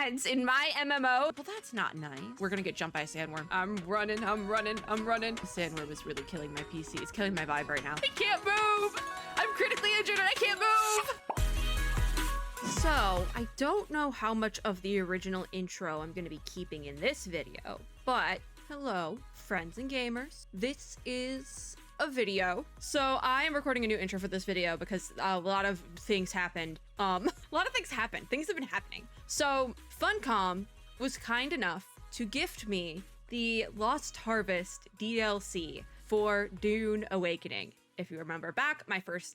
friends in my MMO. Well, that's not nice. We're gonna get jumped by a sandworm. I'm running. The sandworm is really killing my PC. It's killing my vibe right now. I can't move. I'm critically injured and I can't move. So, I don't know how much of the original intro I'm gonna be keeping in this video, but hello, friends and gamers. This is a video. So I am recording a new intro for this video because a lot of things happened. Things have been happening. So Funcom was kind enough to gift me the Lost Harvest DLC for Dune Awakening. If you remember back,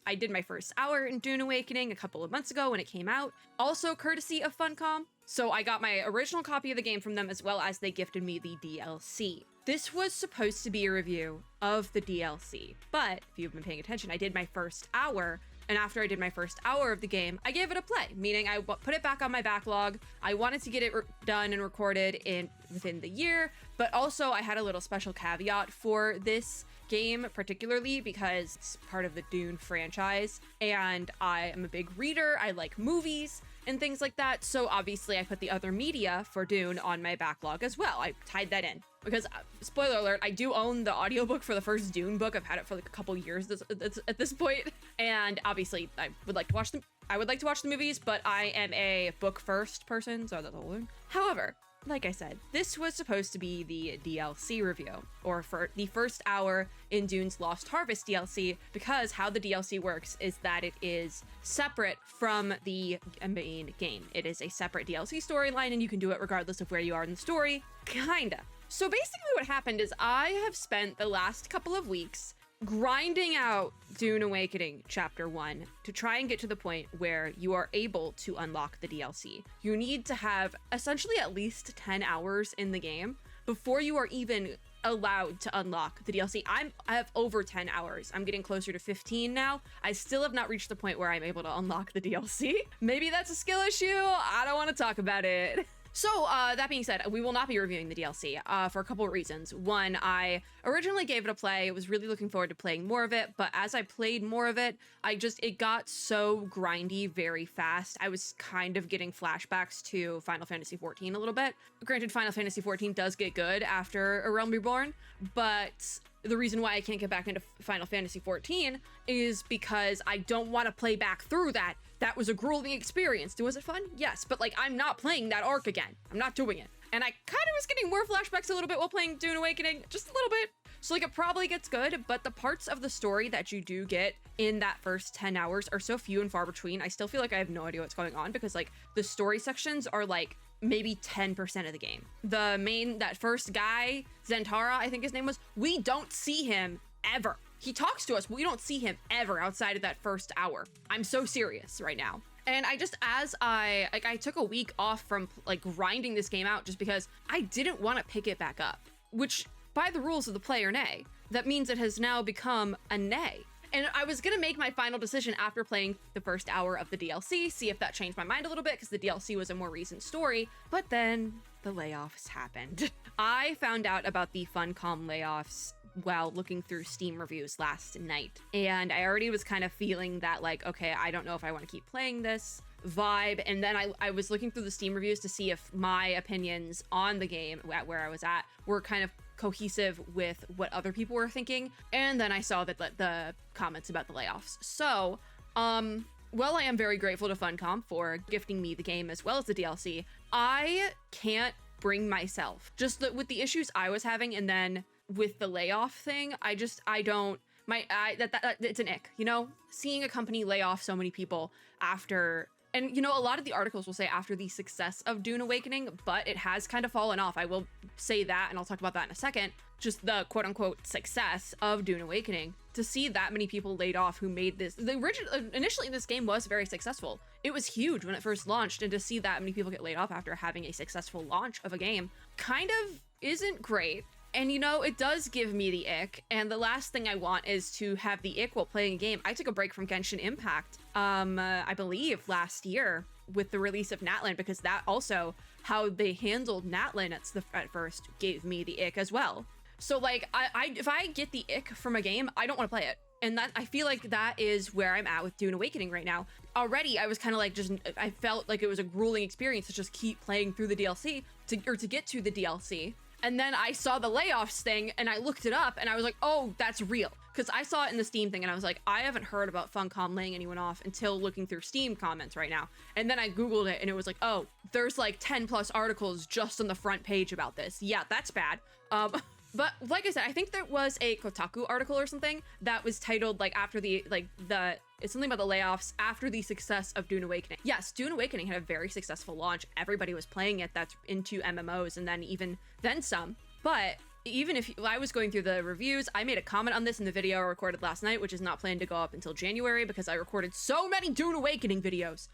I did my first hour in Dune Awakening a couple of months ago when it came out, also courtesy of Funcom. So I got my original copy of the game from them as well as they gifted me the DLC. This was supposed to be a review of the DLC, but if you've been paying attention, I did my first hour, and after I did my first hour of the game, I gave it a play, meaning I put it back on my backlog. I wanted to get it done and recorded within the year, but also I had a little special caveat for this game, particularly because it's part of the Dune franchise, and I am a big reader. I like movies and things like that, so obviously I put the other media for Dune on my backlog as well. I tied that in because, spoiler alert, I do own the audiobook for the first Dune book. I've had it for like a couple years at this point, and obviously I would like to watch the movies, but I am a book first person, so that's the whole thing. However, like I said, this was supposed to be the DLC review, or for the first hour in Dune's Lost Harvest DLC, because how the DLC works is that it is separate from the main game. It is a separate DLC storyline, and you can do it regardless of where you are in the story, kinda. So basically what happened is I have spent the last couple of weeks grinding out Dune Awakening Chapter 1 to try and get to the point where you are able to unlock the DLC. You need to have essentially at least 10 hours in the game before you are even allowed to unlock the DLC. I have over 10 hours. I'm getting closer to 15 now. I still have not reached the point where I'm able to unlock the DLC. Maybe that's a skill issue. I don't want to talk about it. So that being said, we will not be reviewing the DLC for a couple of reasons. One, I originally gave it a play. I was really looking forward to playing more of it, but as I played more of it, it got so grindy very fast. I was kind of getting flashbacks to Final Fantasy XIV a little bit. Granted, Final Fantasy XIV does get good after A Realm Reborn, but the reason why I can't get back into Final Fantasy XIV is because I don't want to play back through that. That was a grueling experience. Was it fun? Yes, but like I'm not playing that arc again. I'm not doing it. And I kind of was getting more flashbacks a little bit while playing Dune Awakening, just a little bit. So like it probably gets good, but the parts of the story that you do get in that first 10 hours are so few and far between. I still feel like I have no idea what's going on because like the story sections are like maybe 10% of the game. That first guy, Zentara, I think his name was, we don't see him ever. He talks to us, but we don't see him ever outside of that first hour. I'm so serious right now. And I took a week off from like grinding this game out just because I didn't want to pick it back up, which by the rules of the play or nay, that means it has now become a nay. And I was gonna make my final decision after playing the first hour of the DLC, see if that changed my mind a little bit because the DLC was a more recent story, but then the layoffs happened. I found out about the Funcom layoffs while looking through Steam reviews last night, and I already was kind of feeling that like, okay, I don't know if I want to keep playing this vibe. And then I was looking through the Steam reviews to see if my opinions on the game at where I was at were kind of cohesive with what other people were thinking. And then I saw that the comments about the layoffs. So, while I am very grateful to Funcom for gifting me the game as well as the DLC, I can't bring myself, with the issues I was having and then with the layoff thing, it's an ick, you know? Seeing a company lay off so many people after, and you know, a lot of the articles will say after the success of Dune Awakening, but it has kind of fallen off. I will say that, and I'll talk about that in a second. Just the quote unquote success of Dune Awakening. To see that many people laid off who made this, initially this game was very successful. It was huge when it first launched, and to see that many people get laid off after having a successful launch of a game kind of isn't great. And you know, it does give me the ick, and the last thing I want is to have the ick while playing a game. I took a break from Genshin Impact, I believe last year with the release of Natlan, because that also, how they handled Natlan at first gave me the ick as well. So like, if I get the ick from a game, I don't want to play it. And that, I feel like that is where I'm at with Dune Awakening right now. already I was kind of like, I felt like it was a grueling experience to just keep playing through the DLC to get to the DLC. And then I saw the layoffs thing and I looked it up and I was like, oh, that's real. Because I saw it in the Steam thing and I was like, I haven't heard about Funcom laying anyone off until looking through Steam comments right now. And then I Googled it and it was like, oh, there's like 10 plus articles just on the front page about this. Yeah, that's bad. But like I said, I think there was a Kotaku article or something that was titled like after it's something about the layoffs after the success of Dune Awakening. Yes, Dune Awakening had a very successful launch. Everybody was playing it that's into MMOs and then some. But even if I was going through the reviews, I made a comment on this in the video I recorded last night, which is not planned to go up until January because I recorded so many Dune Awakening videos.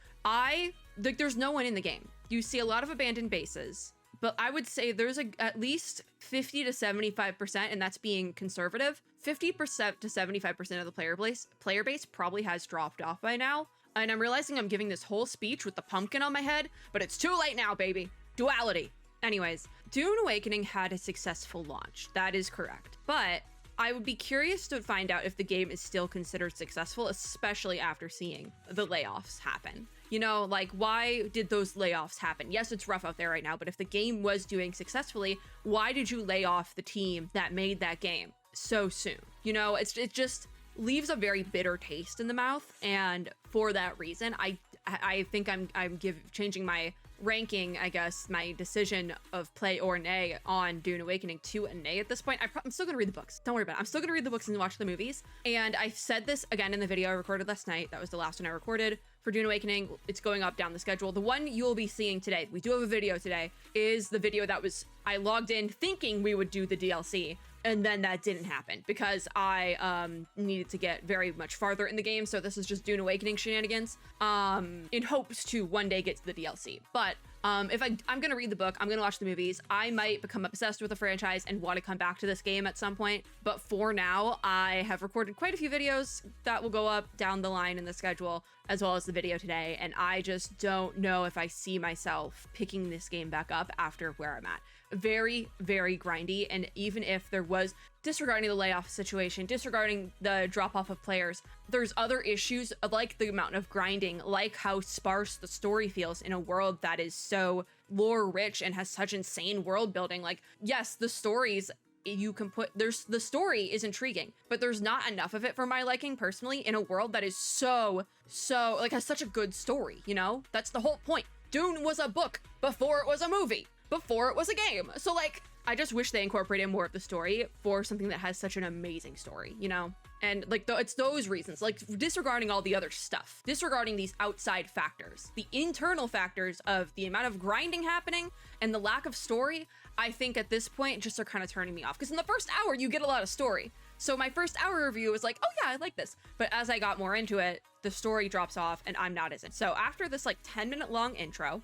There's no one in the game. You see a lot of abandoned bases. But I would say there's at least 50 to 75%, and that's being conservative. 50% to 75% of the player base probably has dropped off by now. And I'm realizing I'm giving this whole speech with the pumpkin on my head, but it's too late now, baby. Duality. Anyways, Dune Awakening had a successful launch. That is correct. But I would be curious to find out if the game is still considered successful, especially after seeing the layoffs happen. You know, like, why did those layoffs happen? Yes, it's rough out there right now, but if the game was doing successfully, why did you lay off the team that made that game so soon? You know, it just leaves a very bitter taste in the mouth, and for that reason, I think I'm changing my ranking, I guess, my decision of play or nay on Dune Awakening to a nay at this point. I'm still gonna read the books. Don't worry about it. I'm still gonna read the books and watch the movies. And I said this again in the video I recorded last night. That was the last one I recorded for Dune Awakening. It's going up down the schedule. The one you'll be seeing today, we do have a video today, is the video that I logged in thinking we would do the DLC. And then that didn't happen because I needed to get very much farther in the game. So this is just Dune Awakening shenanigans in hopes to one day get to the DLC. But if I'm gonna read the book, I'm gonna watch the movies, I might become obsessed with the franchise and want to come back to this game at some point. But for now, I have recorded quite a few videos that will go up down the line in the schedule, as well as the video today. And I just don't know if I see myself picking this game back up after where I'm at. Very, very grindy. And even if there was, disregarding the layoff situation, disregarding the drop off of players, there's other issues like the amount of grinding, like how sparse the story feels in a world that is so lore rich and has such insane world building. Like, yes, the stories the story is intriguing, but there's not enough of it for my liking personally in a world that is so like has such a good story, you know? That's the whole point. Dune was a book before it was a movie, before it was a game. So like, I just wish they incorporated more of the story for something that has such an amazing story, you know? And like, it's those reasons, like disregarding all the other stuff, disregarding these outside factors, the internal factors of the amount of grinding happening and the lack of story, I think at this point just are kind of turning me off. Because in the first hour, you get a lot of story. So my first hour review was like, oh yeah, I like this. But as I got more into it, the story drops off and I'm not as in. So after this like 10-minute long intro,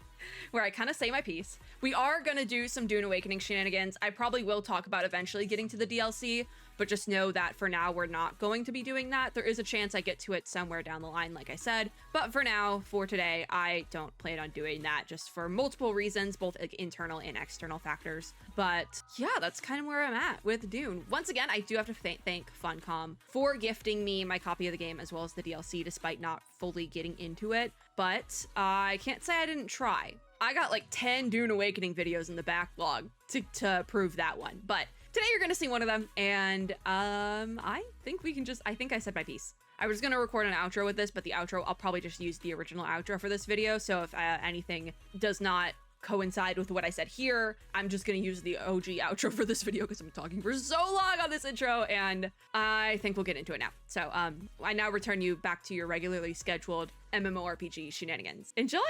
where I kind of say my piece, we are gonna do some Dune Awakening shenanigans. I probably will talk about eventually getting to the DLC, but just know that for now, we're not going to be doing that. There is a chance I get to it somewhere down the line, like I said. But for now, for today, I don't plan on doing that just for multiple reasons, both like, internal and external factors. But yeah, that's kind of where I'm at with Dune. Once again, I do have to thank Funcom for gifting me my copy of the game as well as the DLC, despite not fully getting into it. But I can't say I didn't try. I got like 10 Dune Awakening videos in the backlog to prove that one. But today you're gonna see one of them, and I think I said my piece. I was gonna record an outro with this, but the outro, I'll probably just use the original outro for this video, so if anything does not coincide with what I said here, I'm just gonna use the OG outro for this video because I'm talking for so long on this intro, and I think we'll get into it now. So I now return you back to your regularly scheduled MMORPG shenanigans. Enjoy!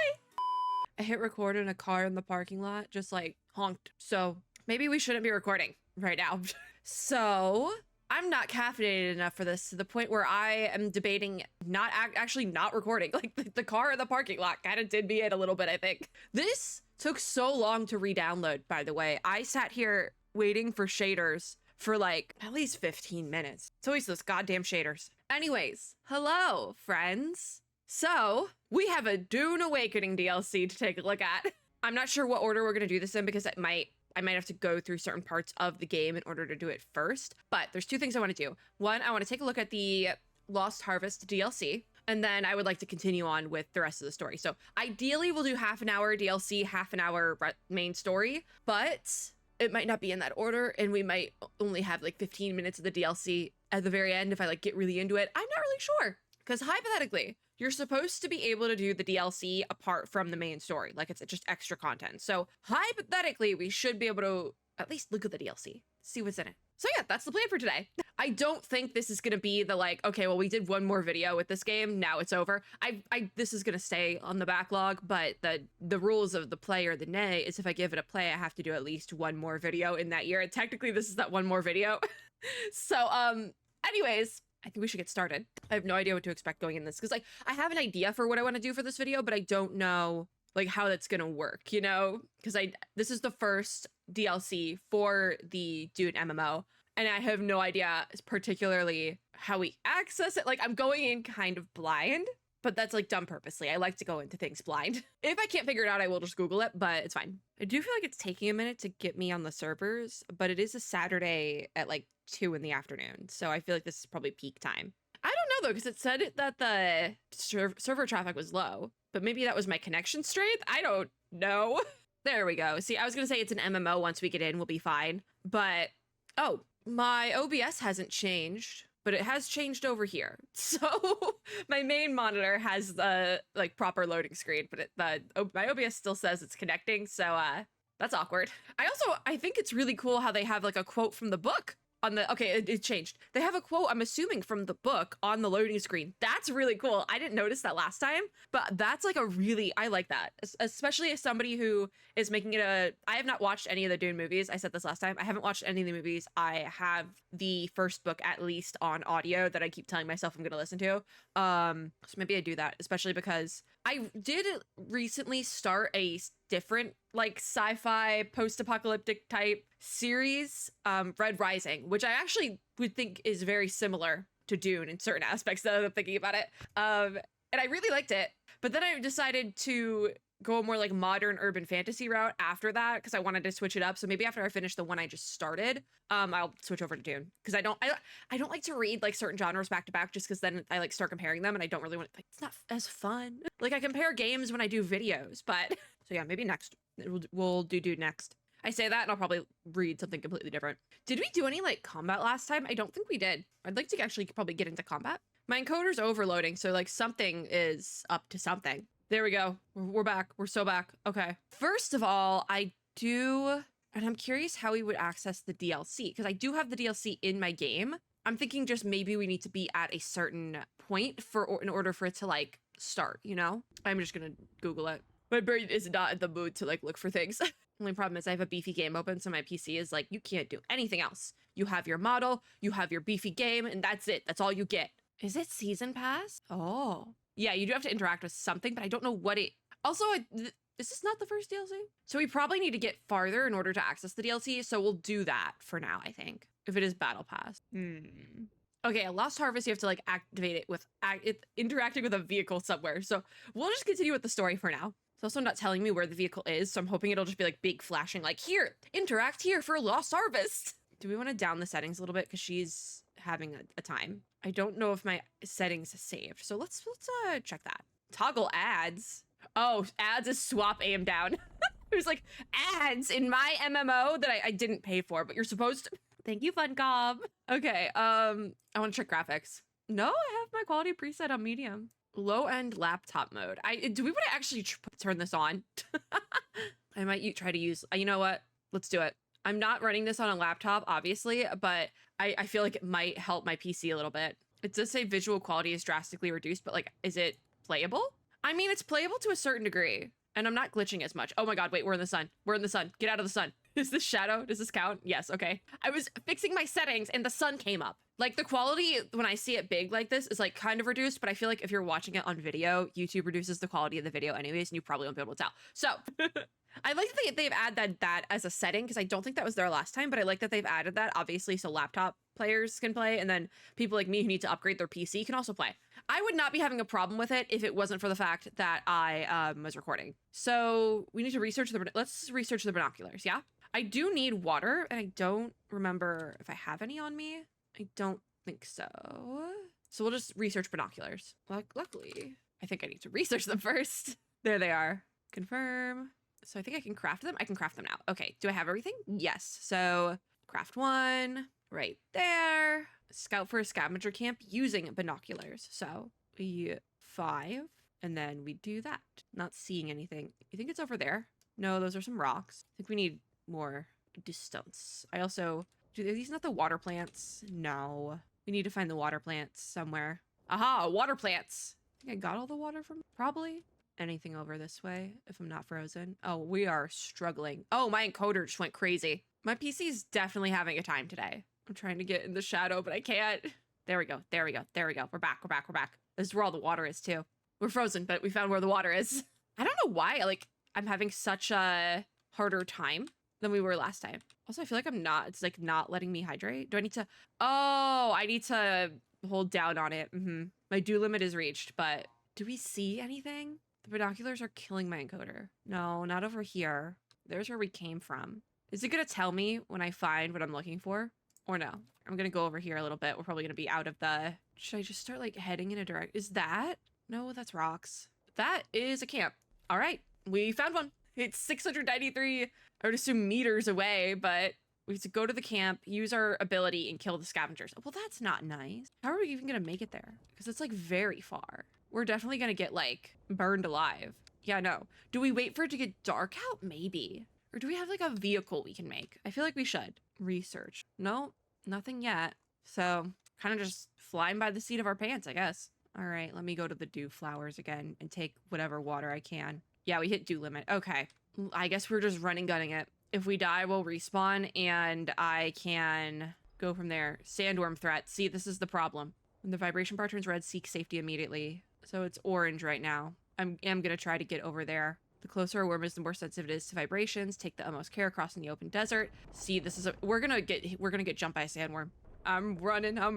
I hit record in a car in the parking lot, just like honked, so maybe we shouldn't be recording right now. So I'm not caffeinated enough for this, to the point where I am debating not actually not recording. Like the car in the parking lot kind of did me in a little bit, I think. This took so long to re-download, by the way. I sat here waiting for shaders for like at least 15 minutes. It's always those goddamn shaders. Anyways, hello, friends. So we have a Dune Awakening DLC to take a look at. I'm not sure what order we're gonna do this in because I might have to go through certain parts of the game in order to do it first. But there's two things I want to do. One, I want to take a look at the Lost Harvest DLC. And then I would like to continue on with the rest of the story. So ideally we'll do half an hour DLC, half an hour main story, but it might not be in that order. And we might only have like 15 minutes of the DLC at the very end if I like get really into it. I'm not really sure. Because hypothetically, you're supposed to be able to do the DLC apart from the main story. Like it's just extra content. So hypothetically, we should be able to at least look at the DLC, see what's in it. So yeah, that's the plan for today. I don't think this is gonna be the like, okay, well, we did one more video with this game, now it's over. This is gonna stay on the backlog, but the rules of the play or the nay is if I give it a play, I have to do at least one more video in that year. And technically this is that one more video. So anyways, I think we should get started. I have no idea what to expect going in this because like I have an idea for what I want to do for this video, but I don't know like how that's gonna work, you know? Because this is the first DLC for the Dune MMO, and I have no idea particularly how we access it. Like I'm going in kind of blind, but that's like done purposely. I like to go into things blind. If I can't figure it out, I will just Google it, but it's fine. I do feel like it's taking a minute to get me on the servers, but it is a Saturday at like 2 in the afternoon. So I feel like this is probably peak time. I don't know though, because it said that the server traffic was low, but maybe that was my connection strength. I don't know. There we go. See, I was going to say it's an MMO. Once we get in, we'll be fine. But, oh, my OBS hasn't changed, but it has changed over here. So my main monitor has the like proper loading screen, but my OBS still says it's connecting. So that's awkward. I think it's really cool how they have like a quote from the book on the, okay, it changed. They have a quote, I'm assuming from the book on the loading screen. That's really cool. I didn't notice that last time, but that's like I like that. Especially as somebody who is making it I have not watched any of the Dune movies. I said this last time. I haven't watched any of the movies. I have the first book at least on audio that I keep telling myself I'm going to listen to. So maybe I do that, especially because I did recently start a different like sci-fi post-apocalyptic type series, Red Rising, which I actually would think is very similar to Dune in certain aspects that I'm thinking about it. And I really liked it, but then I decided to go a more like modern urban fantasy route after that because I wanted to switch it up. So maybe after I finish the one I just started, I'll switch over to Dune because I don't like to read like certain genres back to back just because then I like start comparing them and I don't really want, like, it's not as fun. Like I compare games when I do videos, but so yeah, maybe next we'll do Dune next. I say that and I'll probably read something completely different. Did we do any like combat last time? I don't think we did. I'd like to actually probably get into combat. My encoder's overloading, so like something is up to something. There we go. We're back. We're so back. Okay. First of all, and I'm curious how we would access the DLC because I do have the DLC in my game. I'm thinking just maybe we need to be at a certain point in order for it to like start, you know? I'm just gonna Google it. My brain is not in the mood to like look for things. Only problem is I have a beefy game open, so my PC is like, you can't do anything else. You have your model, you have your beefy game, and that's it. That's all you get. Is it season pass? Oh. Yeah, you do have to interact with something, but I don't know what it... Also, is this not the first DLC? So we probably need to get farther in order to access the DLC, so we'll do that for now, I think. If it is Battle Pass. Okay, a Lost Harvest, you have to like activate it with interacting with a vehicle somewhere. So we'll just continue with the story for now. It's also not telling me where the vehicle is, so I'm hoping it'll just be like big flashing, like here, interact here for Lost Harvest. Do we want to down the settings a little bit? Because she's having a time. I don't know if my settings is saved. So let's check that. Toggle ads. Oh, ads is swap aim down. There's like ads in my MMO that I didn't pay for, but you're supposed to. Thank you, Funcom. Okay, I want to check graphics. No, I have my quality preset on medium. Low-end laptop mode. Do we want to actually turn this on? I might try to use, you know what? Let's do it. I'm not running this on a laptop, obviously, but I feel like it might help my PC a little bit. It does say visual quality is drastically reduced, but like, is it playable? I mean, it's playable to a certain degree, and I'm not glitching as much. Oh my God, wait, we're in the sun. We're in the sun. Get out of the sun. Is this shadow? Does this count? Yes, okay. I was fixing my settings and the sun came up. Like the quality, when I see it big like this, is like kind of reduced, but I feel like if you're watching it on video, YouTube reduces the quality of the video anyways, and you probably won't be able to tell. So I like that they've added that as a setting because I don't think that was there last time, but I like that they've added that, obviously, so laptop players can play, and then people like me who need to upgrade their PC can also play. I would not be having a problem with it if it wasn't for the fact that I was recording. So we need to let's research the binoculars, yeah? I do need water, and I don't remember if I have any on me. I don't think so. So we'll just research binoculars. Luckily, I think I need to research them first. There they are. Confirm. So I think I can craft them. I can craft them now. Okay, do I have everything? Yes. So craft one right there. Scout for a scavenger camp using binoculars. So we 5, and then we do that. Not seeing anything. You think it's over there? No, those are some rocks. I think we need more distance. I also, are these not the water plants? No. We need to find the water plants somewhere. Aha, water plants. I think I got all the water from, probably. Anything over this way if I'm not frozen. Oh, we are struggling. Oh, my encoder just went crazy. My PC's definitely having a time today. I'm trying to get in the shadow, but I can't. There we go. There we go. There we go. We're back. We're back. We're back. This is where all the water is too. We're frozen, but we found where the water is. I don't know why, like, I'm having such a harder time than we were last time. Also, I feel like I'm not, it's like not letting me hydrate. Do I need to, oh, I need to hold down on it. My dew limit is reached, but do we see anything? The binoculars are killing my encoder. No, not over here. There's where we came from. Is it gonna tell me when I find what I'm looking for? Or no? I'm gonna go over here a little bit. We're probably gonna be out of the, should I just start like heading in a direct, is that? No, that's rocks. That is a camp. All right, we found one. It's 693, I would assume meters away, but we have to go to the camp, use our ability, and kill the scavengers. Well, that's not nice. How are we even gonna make it there? Because it's like very far. We're definitely gonna get like burned alive. Yeah, no. Do we wait for it to get dark out? Maybe. Or do we have like a vehicle we can make? I feel like we should. Research. No, nothing yet. So kind of just flying by the seat of our pants, I guess. All right, let me go to the dew flowers again and take whatever water I can. Yeah, we hit dew limit. Okay. I guess we're just running gunning it. If we die, we'll respawn and I can go from there. Sandworm threat. See, this is the problem. When the vibration bar turns red, seek safety immediately. So it's orange right now. I am going to try to get over there. The closer a worm is, the more sensitive it is to vibrations. Take the utmost care crossing the open desert. See, this is a, we're gonna get jumped by a sandworm. I'm running. My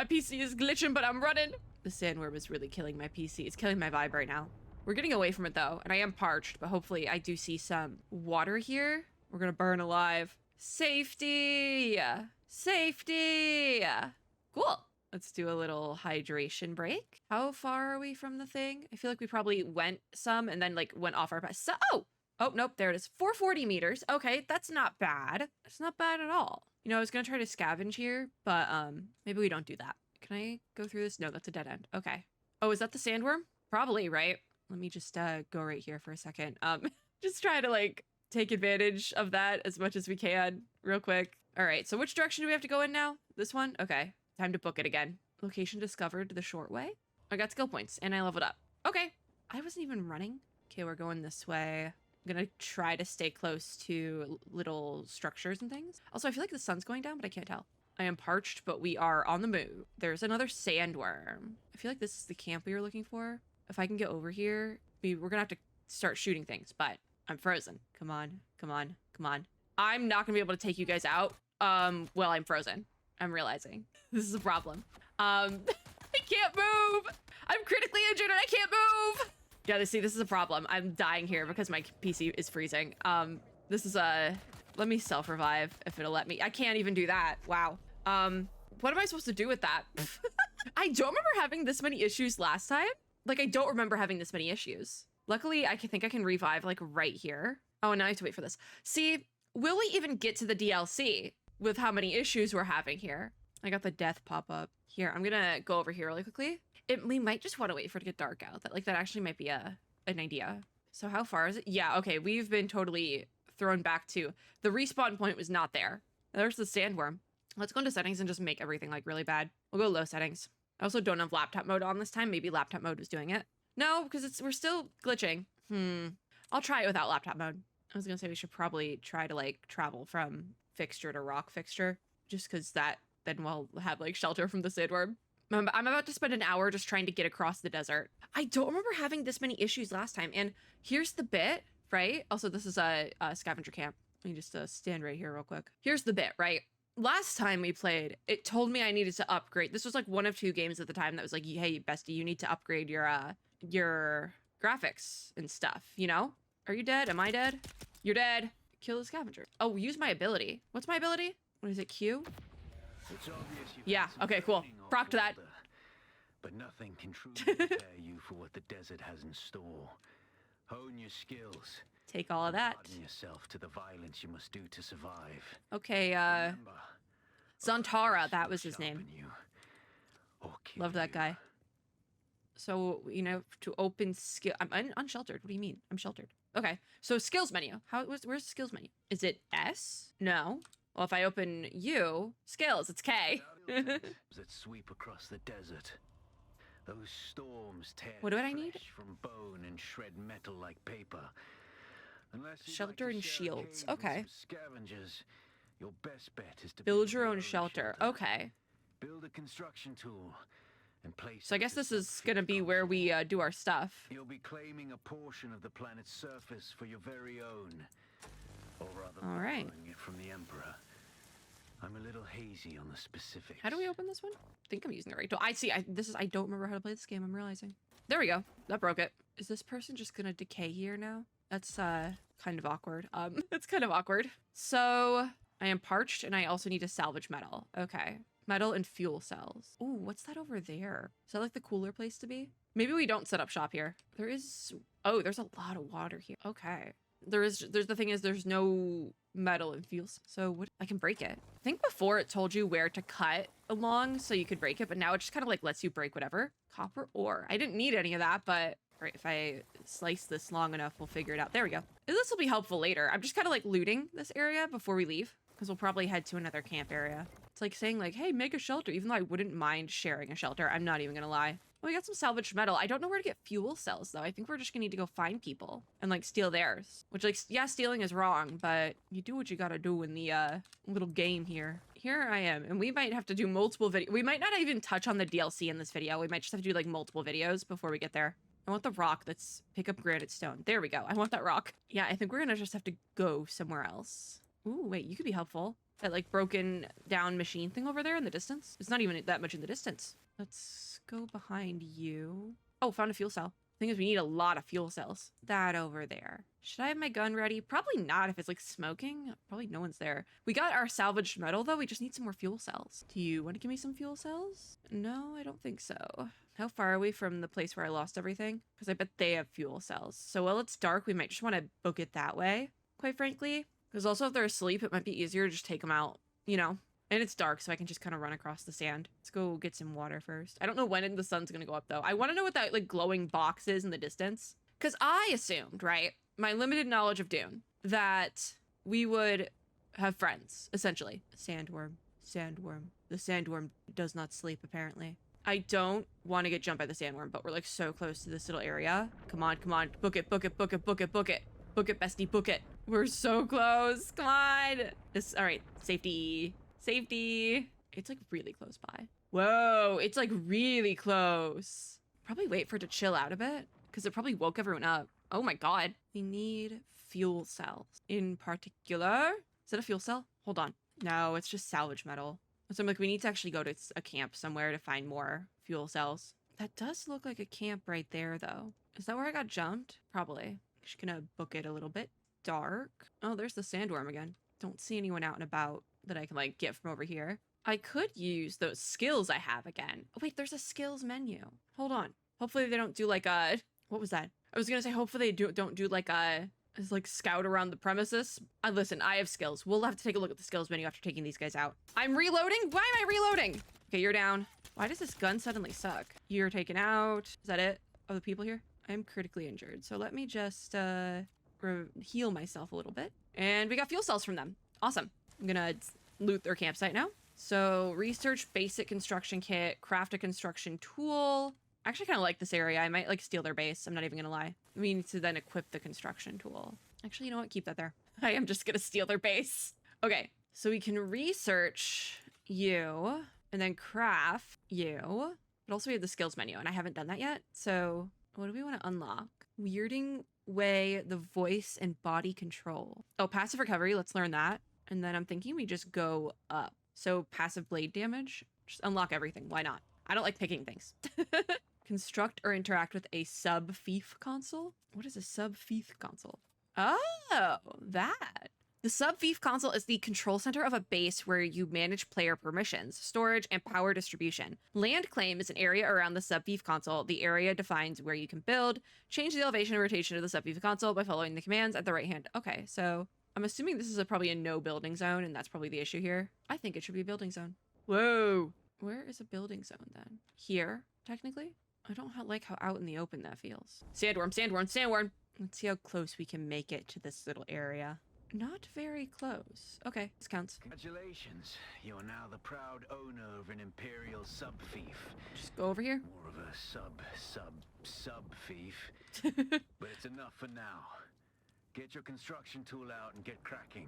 PC is glitching, but I'm running. The sandworm is really killing my PC. It's killing my vibe right now. We're getting away from it though, and I am parched, but hopefully I do see some water here. We're gonna burn alive. Safety! Safety! Cool. Let's do a little hydration break. How far are we from the thing? I feel like we probably went some and then like went off our path. So, oh, nope, there it is. 440 meters. Okay, that's not bad. It's not bad at all. You know, I was gonna try to scavenge here, but maybe we don't do that. Can I go through this? No, that's a dead end. Okay. Oh, is that the sandworm? Probably, right? Let me just go right here for a second. Just try to like take advantage of that as much as we can real quick. All right, so which direction do we have to go in now? This one? Okay, time to book it again. Location discovered the short way. I got skill points and I leveled up. Okay, I wasn't even running. Okay, we're going this way. I'm gonna try to stay close to little structures and things. Also, I feel like the sun's going down, but I can't tell. I am parched, but we are on the move. There's another sandworm. I feel like this is the camp we were looking for. If I can get over here, we're gonna have to start shooting things, but I'm frozen. Come on, come on, come on. I'm not gonna be able to take you guys out. Well, I'm frozen. I'm realizing this is a problem. I can't move. I'm critically injured and I can't move. Yeah, see, this is a problem. I'm dying here because my PC is freezing. This is let me self-revive if it'll let me. I can't even do that. Wow. What am I supposed to do with that? I don't remember having this many issues last time. Like, I don't remember having this many issues. Luckily, I think I can revive like right here. Oh, and now I have to wait for this. See, will we even get to the DLC with how many issues we're having here? I got the death pop up here. I'm gonna go over here really quickly. We might just want to wait for it to get dark out. That actually might be an idea. So how far is it? Yeah, okay, we've been totally thrown back to the respawn point was not there. There's the sandworm. Let's go into settings and just make everything like really bad. We'll go low settings. I also don't have laptop mode on this time. Maybe laptop mode was doing it. No, because we're still glitching. I'll try it without laptop mode. I was gonna say we should probably try to like travel from fixture to rock fixture, just because then we'll have like shelter from the sandworm. I'm about to spend an hour just trying to get across the desert. I don't remember having this many issues last time. And here's the bit, right? Also, this is a scavenger camp. Let me just stand right here real quick. Here's the bit, right? Last time we played, it told me I needed to upgrade. This was like one of 2 games at the time that was like, hey, bestie, you need to upgrade your graphics and stuff, you know? Are you dead? Am I dead? You're dead. Kill the scavenger. Oh, use my ability. What's my ability? What is it, Q? Yeah, okay, cool. Proc to that. But nothing can truly prepare you for what the desert has in store. Hone your skills. Take all of that. Harden yourself to the violence you must do to survive. Okay, Remember, Zantara, that was his name. you, or kill Love that you. guy. So, you know, to open skill... I'm unsheltered. What do you mean? I'm sheltered. Okay, so skills menu. Where's the skills menu? Is it S? No. Well, if I open U, skills, it's K. That sweep across the desert. Those storms tear What do I need? flesh from bone and shred metal like paper. Unless you'd Shelter like to and share a shields. cave with Okay. some scavengers, your best bet is to Build your own shelter. Okay. Build a construction tool and place. So I it guess at this is subfield gonna be where we console. do our stuff. You'll be claiming a portion of the planet's surface for your very own, or rather, All right. borrowing it from the Emperor. I'm a little hazy on the specifics. How do we open this one? I think I'm using the right tool. I see. I don't remember how to play this game. I'm realizing. There we go. That broke it. Is this person just gonna decay here now? That's kind of awkward. That's kind of awkward. So I am parched, and I also need to salvage metal. Okay. Metal and fuel cells. Ooh, what's that over there? Is that like the cooler place to be? Maybe we don't set up shop here. There is. Oh, there's a lot of water here. Okay. There's the thing is there's no metal and fuels. So what, I can break it. I think before it told you where to cut along so you could break it, but now it just kind of like lets you break whatever. Copper ore. I didn't need any of that, but right, if I slice this long enough, we'll figure it out. There we go. This will be helpful later. I'm just kind of like looting this area before we leave because we'll probably head to another camp area. It's like saying like, hey, make a shelter, even though I wouldn't mind sharing a shelter. I'm not even gonna lie. Oh, we got some salvaged metal. I don't know where to get fuel cells, though. I think we're just gonna need to go find people and, like, steal theirs. Which, like, yeah, stealing is wrong, but you do what you gotta do in the, little game here. Here I am, and we might have to do multiple videos. We might not even touch on the DLC in this video. We might just have to do, like, multiple videos before we get there. I want the rock that's... Pick up granite stone. There we go. I want that rock. Yeah, I think we're gonna just have to go somewhere else. Ooh, wait, you could be helpful. That, like, broken down machine thing over there in the distance. It's not even that much in the distance. Let's go behind you. Oh, found a fuel cell. Thing is, we need a lot of fuel cells. That over there. Should I have my gun ready? Probably not if it's like smoking. Probably no one's there. We got our salvaged metal though. We just need some more fuel cells. Do you want to give me some fuel cells? No, I don't think so. How far are we from the place where I lost everything? Because I bet they have fuel cells. So while it's dark, we might just want to book it that way, quite frankly. Because also if they're asleep, it might be easier to just take them out, you know? And it's dark, so I can just kind of run across the sand. Let's go get some water first. I don't know when the sun's gonna go up, though. I want to know what that, like, glowing box is in the distance. Because I assumed, right, my limited knowledge of Dune, that we would have friends, essentially. Sandworm. Sandworm. The sandworm does not sleep, apparently. I don't want to get jumped by the sandworm, but we're, like, so close to this little area. Come on, come on. Book it, book it, book it, book it, book it. Book it, bestie, book it. We're so close. Come on. All right, safety. Safety. It's like really close by. Whoa, it's like really close. Probably wait for it to chill out a bit because it probably woke everyone up. Oh my God. We need fuel cells in particular. Is that a fuel cell? Hold on. No, it's just salvage metal. So I'm like, we need to actually go to a camp somewhere to find more fuel cells. That does look like a camp right there though. Is that where I got jumped? Probably. Just gonna book it a little bit. Dark. Oh, there's the sandworm again. Don't see anyone out and about that I can like get from over here. I could use those skills I have again. Oh, wait, there's a skills menu. Hold on. Hopefully they don't do like a, what was that? I was gonna say hopefully they don't do like a, like scout around the premises. Listen, I have skills. We'll have to take a look at the skills menu after taking these guys out. I'm reloading? Why am I reloading? Okay, you're down. Why does this gun suddenly suck? You're taken out. Is that it? Of the people here? I'm critically injured. So let me just heal myself a little bit. And we got fuel cells from them. Awesome. I'm gonna loot their campsite now. So research basic construction kit, craft a construction tool. I actually kind of like this area. I might like steal their base. I'm not even gonna lie. We need to then equip the construction tool. Actually, you know what? Keep that there. I am just gonna steal their base. Okay, so we can research you and then craft you. But also we have the skills menu and I haven't done that yet. So what do we want to unlock? Weirding way the voice and body control. Oh, passive recovery. Let's learn that. And then I'm thinking we just go up. So passive blade damage, just unlock everything. Why not? I don't like picking things. Construct or interact with a sub-fief console. What is a sub-fief console? Oh, that. The sub-fief console is the control center of a base where you manage player permissions, storage, and power distribution. Land claim is an area around the sub-fief console. The area defines where you can build, change the elevation and rotation of the sub-fief console by following the commands at the right hand. Okay, so I'm assuming this is probably a no building zone, and that's probably the issue here. I think it should be a building zone. Whoa. Where is a building zone then? Here, technically? I don't like how out in the open that feels. Sandworm, sandworm, sandworm. Let's see how close we can make it to this little area. Not very close. Okay, this counts. Congratulations. You're now the proud owner of an imperial sub-fief. Just go over here. More of a sub-fief. But it's enough for now. Get your construction tool out and get cracking.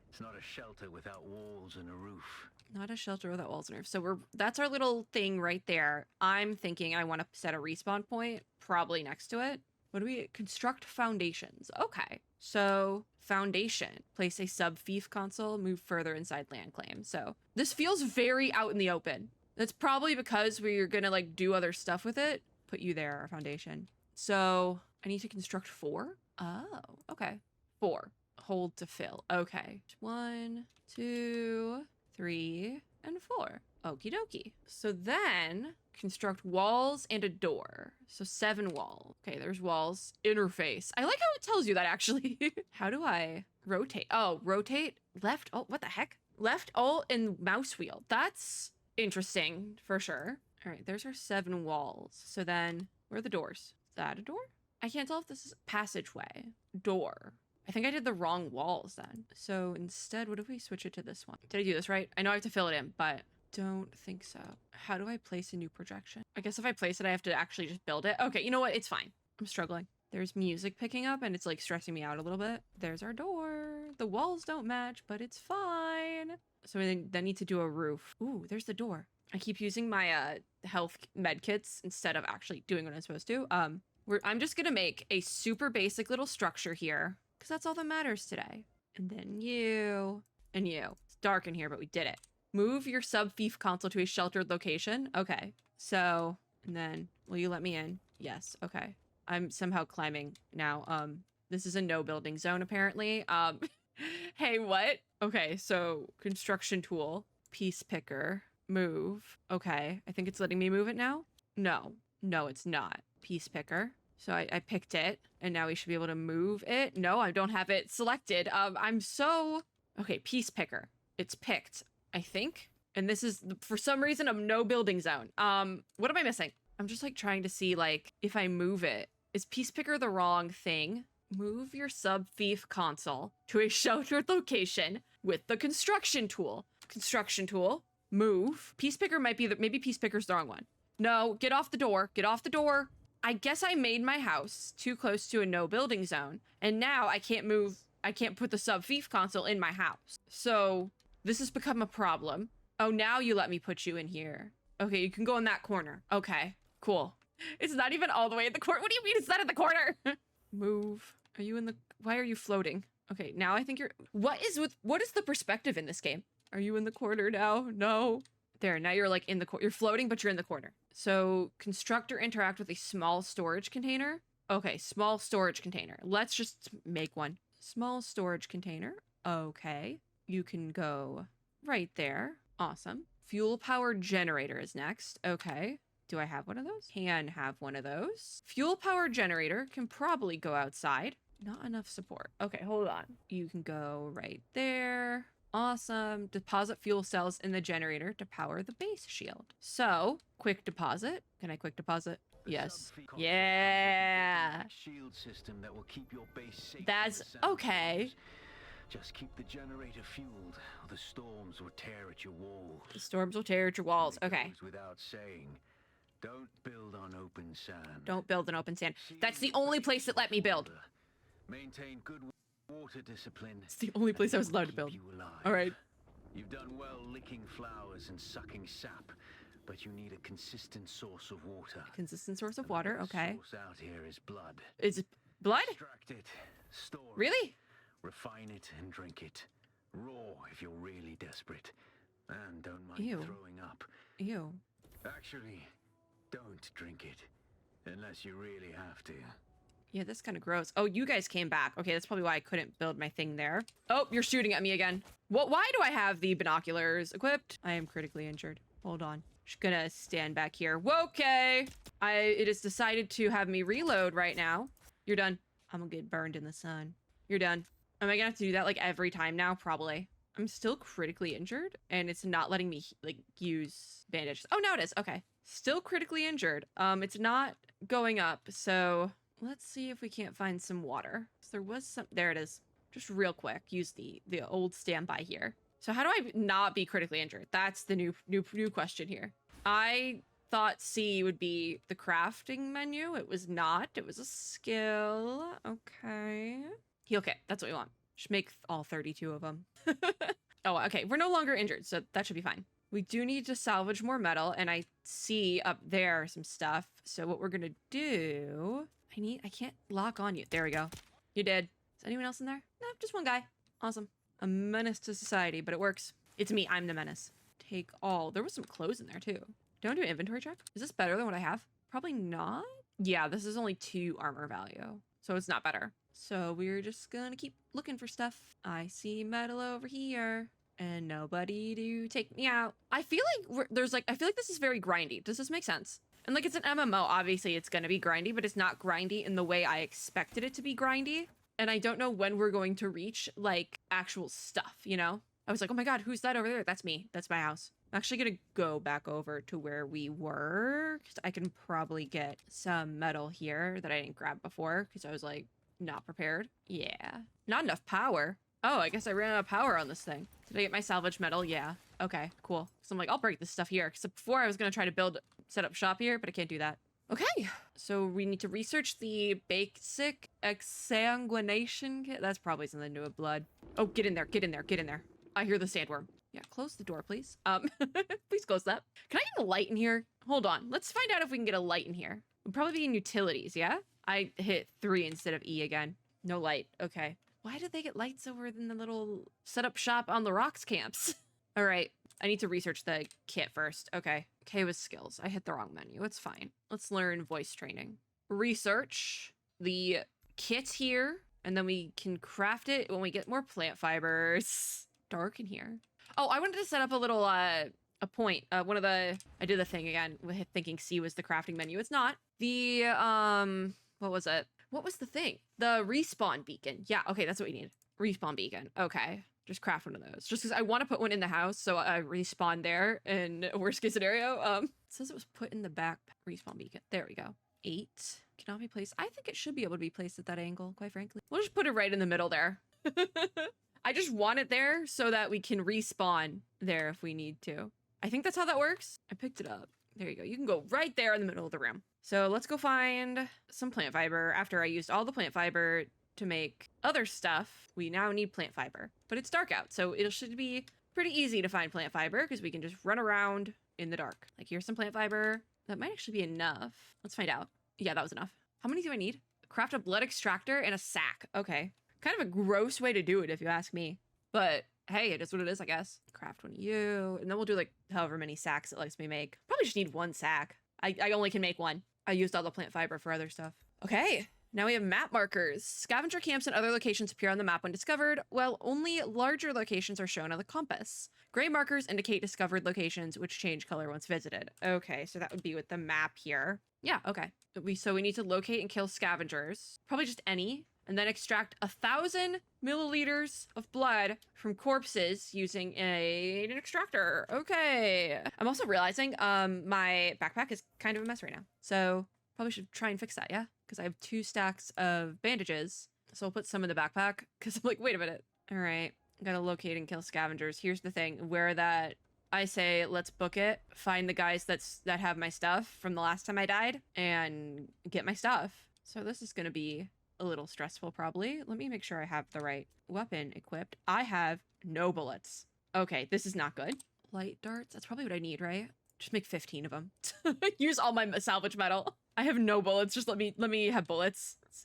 It's not a shelter without walls and a roof. Not a shelter without walls and roof. So that's our little thing right there. I'm thinking I want to set a respawn point probably next to it. What do we construct foundations? Okay. So foundation, place a sub-fief console, move further inside land claim. So this feels very out in the open. That's probably because we're going to like do other stuff with it. Put you there, our foundation. So I need to construct 4. Oh, okay. 4. Hold to fill. Okay. 1, 2, 3, and 4. Okie dokie. So then construct walls and a door. So 7 walls. Okay, there's walls. Interface. I like how it tells you that actually. How do I rotate? Oh, rotate. Left. Oh, what the heck? Left alt and mouse wheel. That's interesting for sure. All right, there's our 7 walls. So then where are the doors? Is that a door? I can't tell if this is a passageway. Door. I think I did the wrong walls then. So instead, what if we switch it to this one? Did I do this right? I know I have to fill it in, but don't think so. How do I place a new projection? I guess if I place it, I have to actually just build it. Okay, you know what? It's fine. I'm struggling. There's music picking up and it's like stressing me out a little bit. There's our door. The walls don't match, but it's fine. So we then need to do a roof. Ooh, there's the door. I keep using my health med kits instead of actually doing what I'm supposed to. I'm just gonna make a super basic little structure here because that's all that matters today. And then you and you. It's dark in here, but we did it. Move your sub-fief console to a sheltered location. Okay. So, and then, will you let me in? Yes. Okay. I'm somehow climbing now. This is a no building zone, apparently. Hey, what? Okay, so construction tool, piece picker, move. Okay. I think it's letting me move it now. No, it's not. Piece picker. So I picked it, and now we should be able to move it. No, I don't have it selected. Okay, piece picker. It's picked. I think. And this is, for some reason, a no building zone. What am I missing? I'm just like trying to see like if I move it. Is piece picker the wrong thing? Move your sub-fief console to a sheltered location with the construction tool. Construction tool. Move. Piece picker might be maybe piece picker's the wrong one. No, get off the door. Get off the door. I guess I made my house too close to a no building zone. And now I can't move. I can't put the sub-fief console in my house. So this has become a problem. Oh, now you let me put you in here. Okay, you can go in that corner. Okay, cool. It's not even all the way in the corner. What do you mean it's not in the corner? Move. Are you in the... Why are you floating? Okay, now I think you're... What is the perspective in this game? Are you in the corner now? No. There, now you're like in the corner. You're floating, but you're in the corner. So construct or interact with a small storage container. Okay, small storage container. Let's just make one. Small storage container. Okay. You can go right there. Awesome. Fuel powered generator is next. Okay. Do I have one of those? Can have one of those. Fuel powered generator can probably go outside. Not enough support. Okay, hold on. You can go right there. Awesome. Deposit fuel cells in the generator to power the base shield. So, quick deposit. Can I quick deposit? Yes. Yeah. Shield system that will keep your base safe. That's okay. Just keep the generator fueled, or the storms will tear at your walls. The storms will tear at your walls. Okay. Without saying, don't build on open sand. Don't build on open sand. That's the only place that let me build. Maintain good water discipline. It's the only place I was allowed to build. All right. You've done well licking flowers and sucking sap, but you need a consistent source of water. Consistent source of water. Okay. The source out here is blood. Is it blood? Extract it. Store it. Really? Refine it and drink it. Raw if you're really desperate. And don't mind Ew. throwing up. Ew. Actually, don't drink it. Unless you really have to. Yeah, that's kind of gross. Oh, you guys came back. Okay, that's probably why I couldn't build my thing there. Oh, you're shooting at me again. What? Why do I have the binoculars equipped? I am critically injured. Hold on. Just gonna stand back here. Whoa, okay. It has decided to have me reload right now. You're done. I'm gonna get burned in the sun. You're done. Am I gonna have to do that like every time now? Probably. I'm still critically injured and it's not letting me like use bandages. Oh, now it is. Okay. Still critically injured. It's not going up. So let's see if we can't find some water. So there was some, there it is. Just real quick, use the old standby here. So how do I not be critically injured? That's the new question here. I thought C would be the crafting menu. It was not. It was a skill. Okay. Heal kit. That's what we want. Should make all 32 of them. Oh, okay. Can't. We're no longer injured, so that should be fine. We do need to salvage more metal, and I see up there some stuff. So what we're gonna do... I can't lock on you. There we go. You did. Is anyone else in there? No, just one guy. Awesome. A menace to society, but it works. It's me. I'm the menace. Take all. There was some clothes in there, too. Do I want to do an inventory check? Is this better than what I have? Probably not. Yeah, this is only 2 armor value, so it's not better. So we're just gonna keep looking for stuff. I see metal over here and nobody to take me out. I feel like I feel like this is very grindy. Does this make sense? And like it's an MMO, obviously it's gonna be grindy, but it's not grindy in the way I expected it to be grindy. And I don't know when we're going to reach like actual stuff, you know? I was like, oh my God, who's that over there? That's me. That's my house. I'm actually gonna go back over to where we were, because I can probably get some metal here that I didn't grab before, because I was like, not prepared. Yeah. Not enough power. Oh, I guess I ran out of power on this thing. Did I get my salvage metal? Yeah. Okay, cool. So I'm like, I'll break this stuff here. Because before I was going to try to set up shop here, but I can't do that. Okay. So we need to research the basic exsanguination kit. That's probably something to do with blood. Oh, get in there. Get in there. Get in there. I hear the sandworm. Yeah, close the door, please. Please close that. Can I get a light in here? Hold on. Let's find out if we can get a light in here. We'll probably be in utilities, yeah? I hit 3 instead of E again. No light. Okay. Why did they get lights over in the little setup shop on the rocks camps? All right. I need to research the kit first. Okay. Okay with skills. I hit the wrong menu. It's fine. Let's learn voice training. Research the kit here, and then we can craft it when we get more plant fibers. Dark in here. Oh, I wanted to set up a little, a point. I did the thing again with thinking C was the crafting menu. It's not. The, what was it? What was the thing? The respawn beacon. Yeah, okay, that's what we need. Respawn beacon. Okay. Just craft one of those. Just because I want to put one in the house, so I respawn there in a worst case scenario. It says it was put in the back. Respawn beacon. There we go. 8. Cannot be placed. I think it should be able to be placed at that angle, quite frankly. We'll just put it right in the middle there. I just want it there so that we can respawn there if we need to. I think that's how that works. I picked it up. There you go. You can go right there in the middle of the room. So let's go find some plant fiber. After I used all the plant fiber to make other stuff, we now need plant fiber. But it's dark out, so it should be pretty easy to find plant fiber because we can just run around in the dark. Like, here's some plant fiber. That might actually be enough. Let's find out. Yeah, that was enough. How many do I need? Craft a blood extractor and a sack. Okay. Kind of a gross way to do it if you ask me. But hey, it is what it is, I guess. Craft one of you. And then we'll do like however many sacks it lets me make. Probably just need 1 sack. I only can make 1. I used all the plant fiber for other stuff. Okay. Now we have map markers. Scavenger camps and other locations appear on the map when discovered, while only larger locations are shown on the compass. Gray markers indicate discovered locations, which change color once visited. Okay, so that would be with the map here. Yeah, okay. So we need to locate and kill scavengers. Probably just any. And then extract 1,000 milliliters of blood from corpses using an extractor. Okay. I'm also realizing my backpack is kind of a mess right now. So probably should try and fix that, yeah? Because I have 2 stacks of bandages. So I'll put some in the backpack because I'm like, wait a minute. All right. Gotta locate and kill scavengers. Here's the thing. Where that I say, let's book it, find the guys that have my stuff from the last time I died, and get my stuff. So this is gonna be a little stressful, probably. Let me make sure I have the right weapon equipped. I have no bullets. Okay, this is not good. Light darts. That's probably what I need, right? Just make 15 of them. Use all my salvage metal. I have no bullets. Just let me have bullets. Let's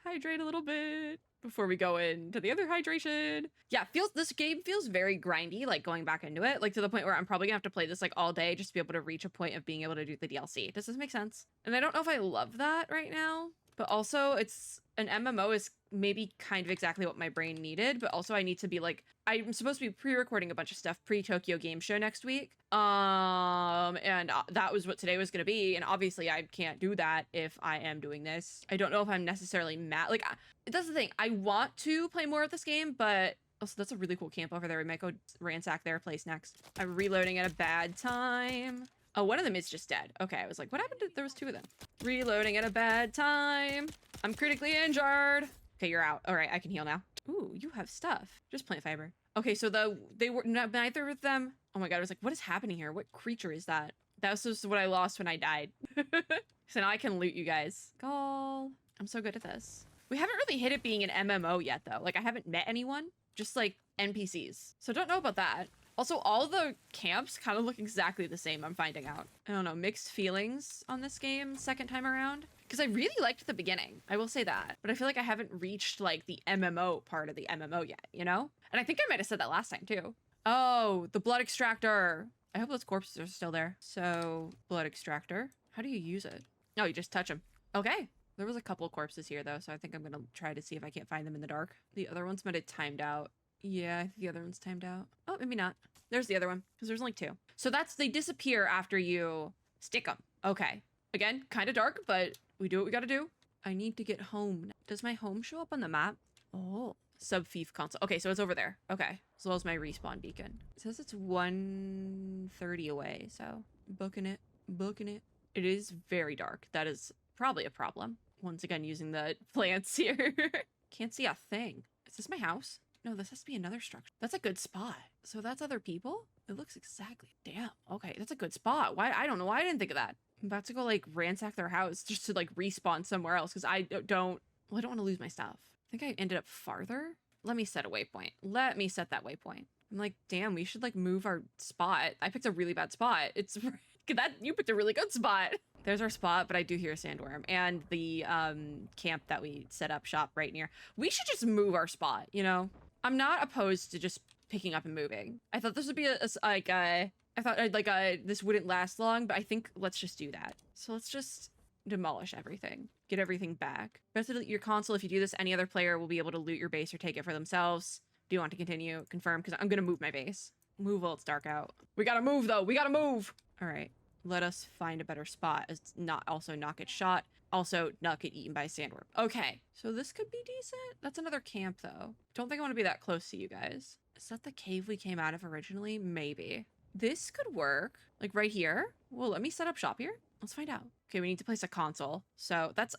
hydrate a little bit before we go into the other hydration. Yeah, this game feels very grindy, like going back into it, like to the point where I'm probably gonna have to play this like all day just to be able to reach a point of being able to do the DLC. Does this make sense? And I don't know if I love that right now. But also it's an MMO is maybe kind of exactly what my brain needed, but also I need to be like, I'm supposed to be pre-recording a bunch of stuff pre-Tokyo Game Show next week. And that was what today was going to be. And obviously I can't do that if I am doing this. I don't know if I'm necessarily mad. Like, that's the thing. I want to play more of this game, but also that's a really cool camp over there. We might go ransack their place next. I'm reloading at a bad time. Oh, one of them is just dead. Okay, I was like, what happened to, there was two of them. Reloading at a bad time. I'm critically injured. Okay, you're out. All right, I can heal now. Ooh, you have stuff. Just plant fiber. Okay, so they were neither of them. Oh my God, I was like, what is happening here? What creature is that? That was just what I lost when I died. So now I can loot you guys. Call. I'm so good at this. We haven't really hit it being an MMO yet though. Like I haven't met anyone, just like NPCs. So don't know about that. Also, all the camps kind of look exactly the same, I'm finding out. I don't know, mixed feelings on this game second time around. Because I really liked the beginning, I will say that. But I feel like I haven't reached like the MMO part of the MMO yet, you know? And I think I might have said that last time too. Oh, the blood extractor. I hope those corpses are still there. So, blood extractor. How do you use it? Oh, you just touch them. Okay. There was a couple of corpses here though, so I think I'm gonna try to see if I can't find them in the dark. The other ones might have timed out. Yeah, I think the other one's timed out. Oh, maybe not. There's the other one, because there's only two. So they disappear after you stick them. Okay. Again, kind of dark, but we do what we gotta do. I need to get home. Does my home show up on the map? Oh, sub-fief console. Okay, so it's over there. Okay, as well as my respawn beacon. It says it's 1:30 away, so booking it, booking it. It is very dark. That is probably a problem. Once again, using the plants here. Can't see a thing. Is this my house? No, this has to be another structure. That's a good spot. So that's other people? It looks exactly. Damn. Okay, that's a good spot. Why? I don't know why I didn't think of that. I'm about to go like ransack their house just to like respawn somewhere else because I don't want to lose my stuff. I think I ended up farther. Let me set a waypoint. Let me set that waypoint. I'm like, damn, we should like move our spot. I picked a really bad spot. It's that you picked a really good spot. There's our spot, but I do hear a sandworm and the camp that we set up shop right near. We should just move our spot, you know? I'm not opposed to just picking up and moving. I thought this would be this wouldn't last long, but I think let's just do that. So let's just demolish everything. Get everything back. Rest of your console, if you do this, any other player will be able to loot your base or take it for themselves. Do you want to continue? Confirm, because I'm going to move my base. Move while it's dark out. We got to move, though. We got to move. All right. Let us find a better spot. As not get shot. Also, not get eaten by a sandworm. Okay, so this could be decent. That's another camp, though. Don't think I want to be that close to you guys. Is that the cave we came out of originally? Maybe. This could work. Like right here. Well, let me set up shop here. Let's find out. Okay, we need to place a console. So that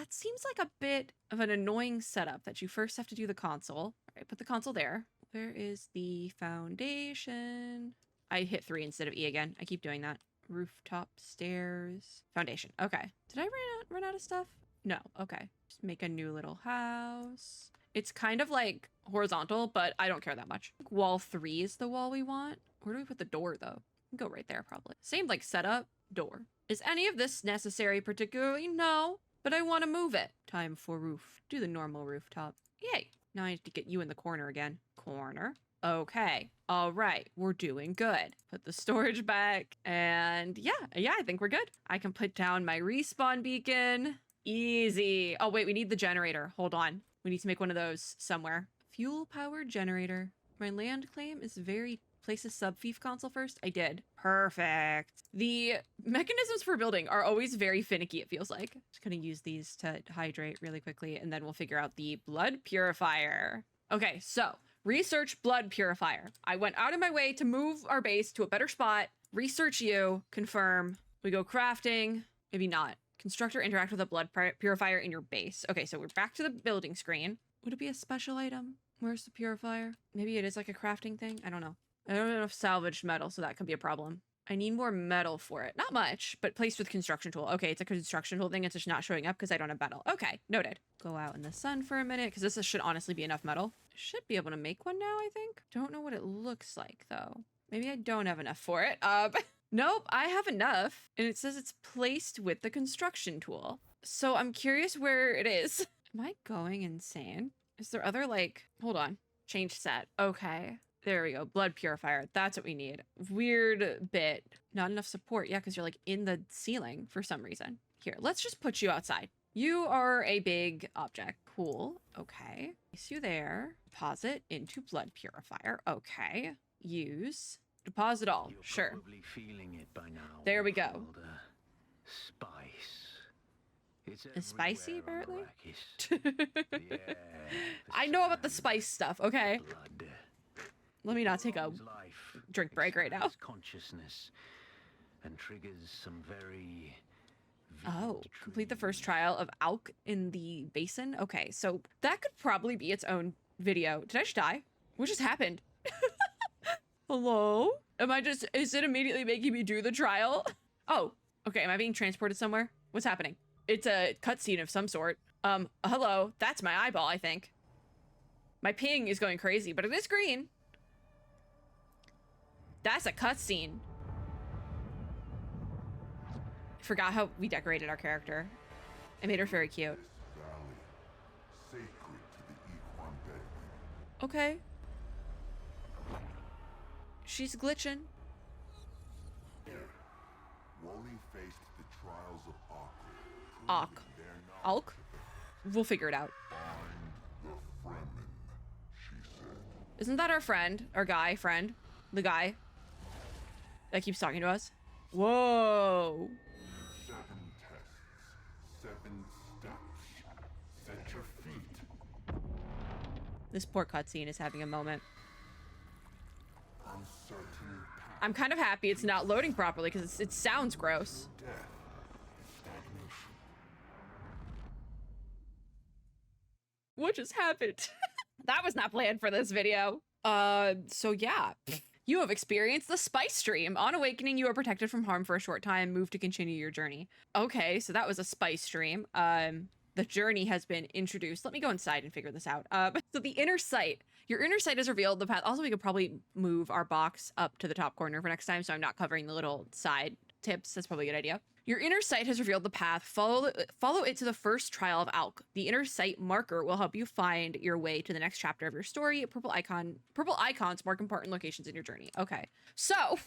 seems like a bit of an annoying setup that you first have to do the console. All right, put the console there. Where is the foundation? I hit 3 instead of E again. I keep doing that. Rooftop stairs. Foundation. Okay. Did I run out of stuff? No. Okay. Just make a new little house. It's kind of like horizontal, but I don't care that much. Wall 3 is the wall we want. Where do we put the door though? Go right there probably. Same like setup, door. Is any of this necessary particularly? No, but I want to move it. Time for roof. Do the normal rooftop. Yay. Now I need to get you in the corner again. Corner. Okay. All right. We're doing good. Put the storage back. And yeah, I think we're good. I can put down my respawn beacon. Easy. Oh, wait, we need the generator. Hold on. We need to make one of those somewhere. Fuel powered generator. My land claim is very... Place a sub-fief console first? I did. Perfect. The mechanisms for building are always very finicky, it feels like. Just gonna use these to hydrate really quickly, and then we'll figure out the blood purifier. Okay, so research blood purifier. I went out of my way to move our base to a better spot. Research you. Confirm. We go crafting. Maybe not. Constructor interact with a blood purifier in your base. Okay, so we're back to the building screen. Would it be a special item? Where's the purifier? Maybe it is like a crafting thing. I don't know. I don't have enough salvaged metal, so that could be a problem. I need more metal for it. Not much, but placed with construction tool. Okay, it's a construction tool thing. It's just not showing up because I don't have metal. Okay, noted. Go out in the sun for a minute because this should honestly be enough metal. Should be able to make one now, I think. Don't know what it looks like, though. Maybe I don't have enough for it. Nope, I have enough. And it says it's placed with the construction tool. So I'm curious where it is. Am I going insane? Is there other, like... Hold on. Change set. Okay. There we go. Blood purifier. That's what we need. Weird bit. Not enough support. Yeah, because you're like in the ceiling for some reason. Here, let's just put you outside. You are a big object. Cool. Okay. Place you there. Deposit into blood purifier. Okay. Use. Deposit all. You're Sure. probably feeling it by now. There we go. Wilder. Spice. It's Is spicy, everywhere on apparently? Arrakis. Yeah, I know about the sand, spice stuff. Okay. blood. Let me not take a Prolongs life, drink break right now. expands consciousness and triggers some very Oh, vivid complete the first dreams. trial of Alk in the basin. Okay, so that could probably be its own video. Did I just die? What just happened? Hello? Is it immediately making me do the trial? Oh, okay, am I being transported somewhere? What's happening? It's a cutscene of some sort. Hello, that's my eyeball, I think. My ping is going crazy, but it is green. That's a cutscene. Forgot how we decorated our character. I made her very cute. This valley, sacred to the Equan Bedouin. Okay. She's glitching. Wally faced the trials of Ak. proving their knowledge Alk? of We'll figure it out. the Fremen, she said. Isn't that our friend? Our guy friend? The guy that keeps talking to us? Whoa. 7 tests, 7 steps. Set your feet. This poor cutscene is having a moment. Uncertain path, I'm kind of happy it's not loading properly because it sounds gross. death, stagnation. What just happened? That was not planned for this video. So yeah. You have experienced the spice stream. On awakening, you are protected from harm for a short time. Move to continue your journey. Okay, so that was a spice stream. The journey has been introduced. Let me go inside and figure this out. So the inner sight. Your inner sight has revealed the path. Also, we could probably move our box up to the top corner for next time, so I'm not covering the little side tips. That's probably a good idea. Your inner sight has revealed the path. Follow it to the first trial of Alk. The inner sight marker will help you find your way to the next chapter of your story. Purple icons mark important locations in your journey. Okay, so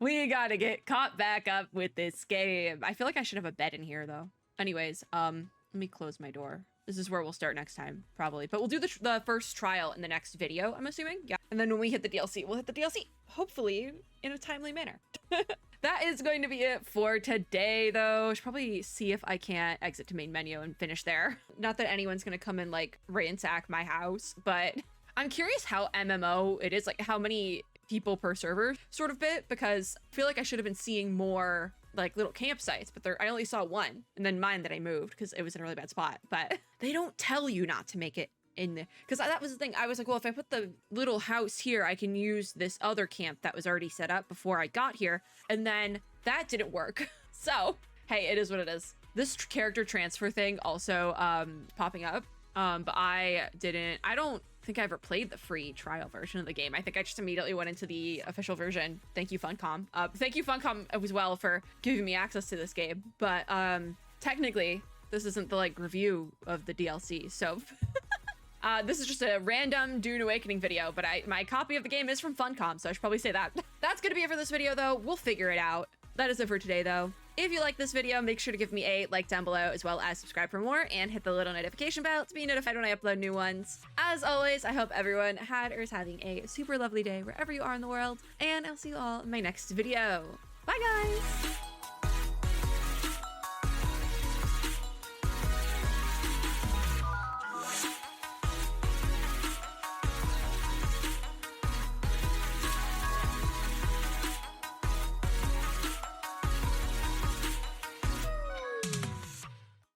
we gotta get caught back up with this game. I feel like I should have a bed in here though. Anyways, let me close my door. This is where we'll start next time, probably. But we'll do the first trial in the next video, I'm assuming. Yeah. And then when we hit the DLC, we'll hit the DLC, hopefully in a timely manner. That is going to be it for today, though. I should probably see if I can't exit to main menu and finish there. Not that anyone's going to come and, like, ransack my house, but I'm curious how MMO it is, like, how many people per server sort of bit, because I feel like I should have been seeing more like little campsites, but I only saw one, and then mine that I moved because it was in a really bad spot. But they don't tell you not to make it in the, because that was the thing. I was like, well, if I put the little house here, I can use this other camp that was already set up before I got here, and then that didn't work. So hey, it is what it is. This character transfer thing also popping up, but I don't think I ever played the free trial version of the game. I think I just immediately went into the official version. Thank you, Funcom. Thank you, Funcom, as well, for giving me access to this game. But technically, this isn't the like review of the DLC, so this is just a random Dune Awakening video. But my copy of the game is from Funcom, so I should probably say that. That's gonna be it for this video, though. We'll figure it out. That is it for today, though. If you like this video, make sure to give me a like down below, as well as subscribe for more, and hit the little notification bell to be notified when I upload new ones. As always, I hope everyone had or is having a super lovely day wherever you are in the world, and I'll see you all in my next video. Bye, guys!